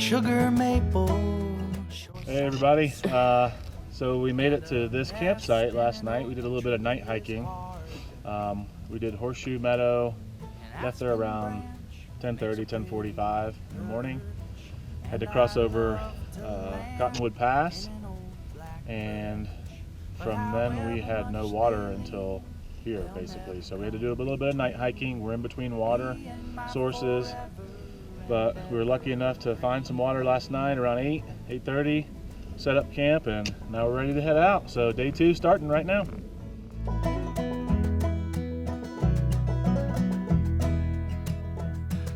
sugar maple. Hey everybody, so we made it to this campsite last night. We did a little bit of night hiking. We did Horseshoe Meadow, left there around 10:30, 10:45 in the morning. Had to cross over Cottonwood Pass, and from then we had no water until here basically. So we had to do a little bit of night hiking. We're in between water sources, but we were lucky enough to find some water last night around 8:30, set up camp, and now we're ready to head out. So day 2 starting right now.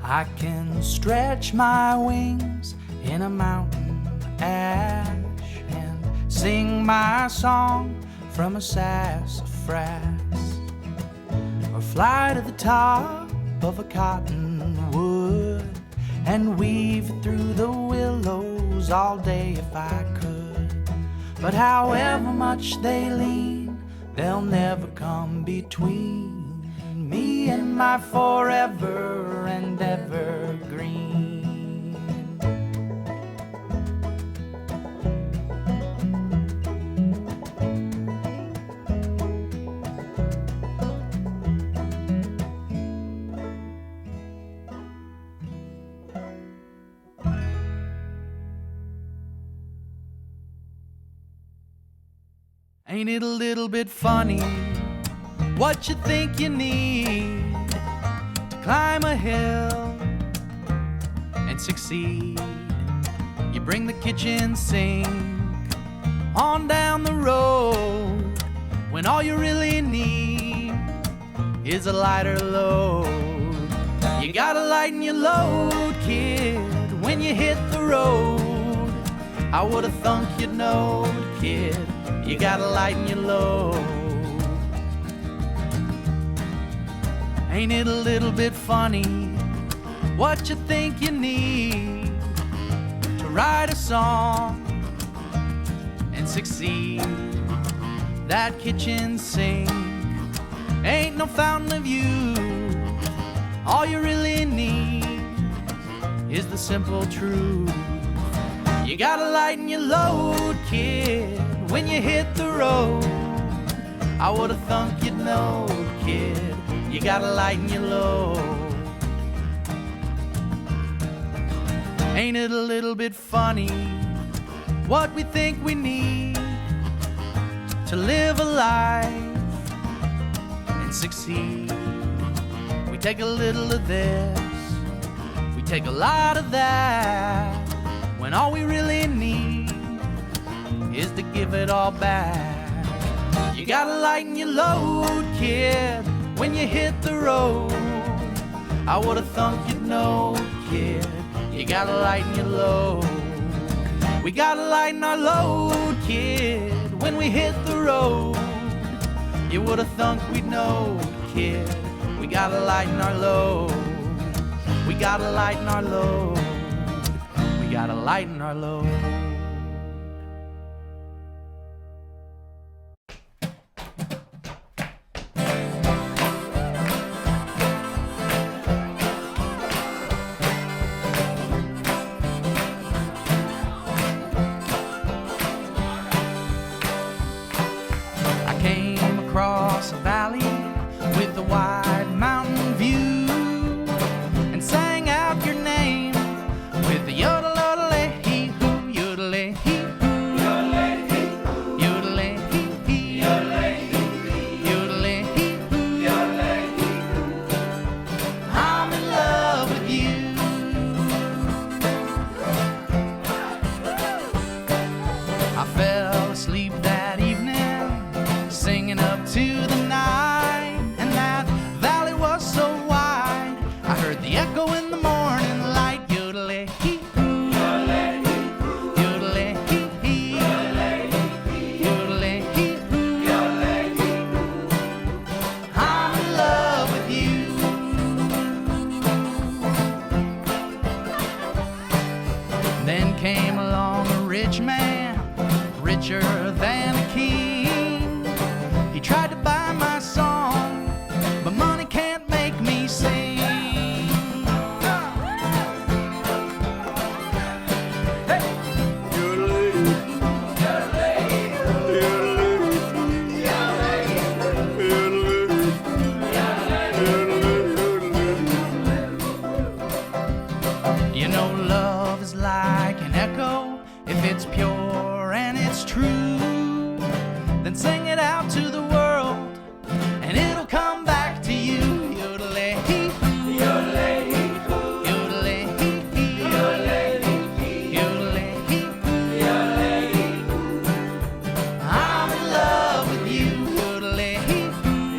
I can stretch my wings in a mountain ash and sing my song from a sassafras, or fly to the top of a cottonwood and weave through the willows all day if I could. But however much they lean, they'll never come between me and my forever and ever green. Ain't it a little bit funny what you think you need to climb a hill and succeed? You bring the kitchen sink on down the road when all you really need is a lighter load. You gotta lighten your load, kid, when you hit the road. I would've thunk you'd know, kid, you gotta lighten your load. Ain't it a little bit funny what you think you need to write a song and succeed? That kitchen sink ain't no fountain of youth. All you really need is the simple truth. You gotta lighten your load, kid, when you hit the road. I would've thunk you'd know, kid, you gotta lighten your load. Ain't it a little bit funny what we think we need to live a life and succeed? We take a little of this, we take a lot of that, when all we really need is to give it all back. You gotta lighten your load, kid, when you hit the road. I would've thunk you'd know, kid, you gotta lighten your load. We gotta lighten our load, kid, when we hit the road. You would've thunk we'd know, kid, we gotta lighten our load. We gotta lighten our load. We gotta lighten our load. Across a valley with a wide mountain view, and sang out your name with the yodel-yodel-hee-hoo, yodel-hee-hoo, yodel-hee-hoo, yodel-hee-hee, yodel-hee-hoo, yodel-hee-hoo. I'm in love with you. I fell asleep that evening singing up to the night, and that valley was so wide I heard the echo in the morning light. Yodel-hee-hoo, yodel-hee-hoo, yodel-hee-hee, yodel-hee-hoo, yodel-hee-hoo. I'm in love with you. Then came along a rich man, richer than a king. He tried to buy my song, but money can't make me sing. true, then sing it out to the world, and it'll come back to you. Yodelay-hee, yodelay-hee, yodelay-hee, yodelay-hee, yodelay-hee, yodelay-hee. I'm in love with you. Yodelay-hee,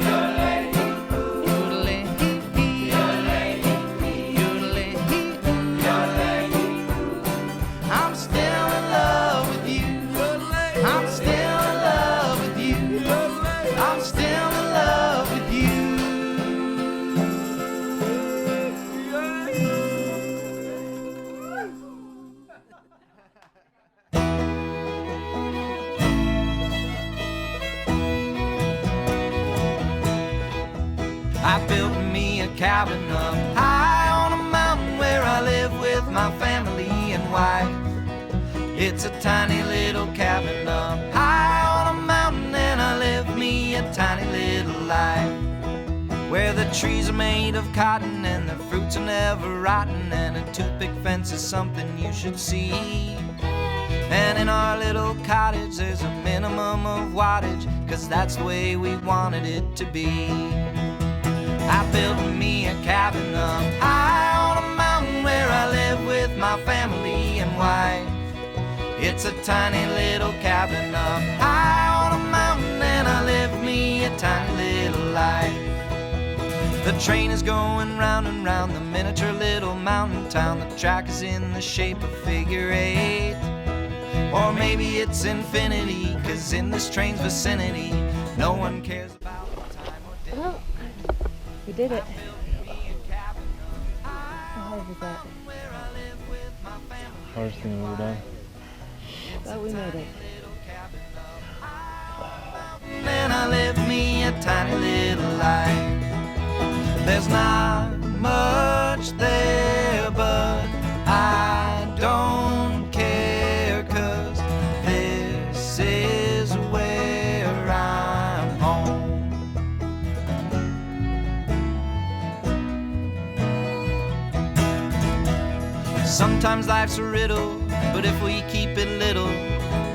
yodelay-hee, yodelay-hee, yodelay-hee, yodelay-hee. I'm still in love with you. I'm still in love with you. I'm still in love with you. I built me a cabin up high on a mountain where I live with my family and wife. It's a tiny little cabin up high on a mountain, and I live me a tiny little life, where the trees are made of cotton and the fruits are never rotten, and a toothpick fence is something you should see. And in our little cottage there's a minimum of wattage, 'cause that's the way we wanted it to be. I built me a cabin up high on a mountain where I live with my family and wife. It's a tiny little cabin up high on a mountain, and I live me a tiny little life. The train is going round and round the miniature little mountain town. The track is in the shape of figure 8, or maybe it's infinity, 'cause in this train's vicinity no one cares about the time or day. Well, we did it. How hard was that? Hardest thing I've ever done. But we made it. And I live me a tiny little life. There's not much there, but I don't care, 'cause this is where I'm home. Sometimes life's a riddle, but if we keep it little,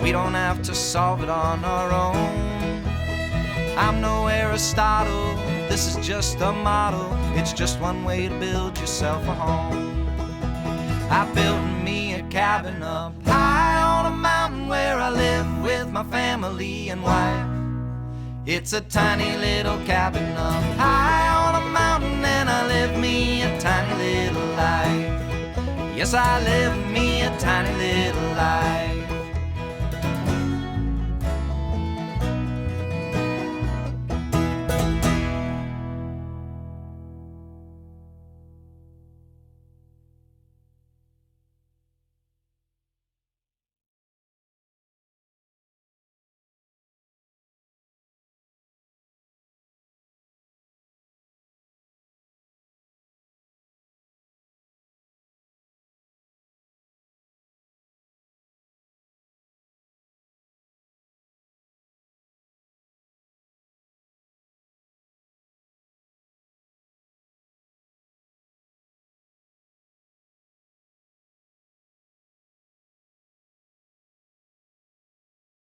we don't have to solve it on our own. I'm no Aristotle, this is just a model. It's just one way to build yourself a home. I built me a cabin up high on a mountain where I live with my family and wife. It's a tiny little cabin up high on a mountain, and I live me a tiny little life. Yes, I live me a tiny little life.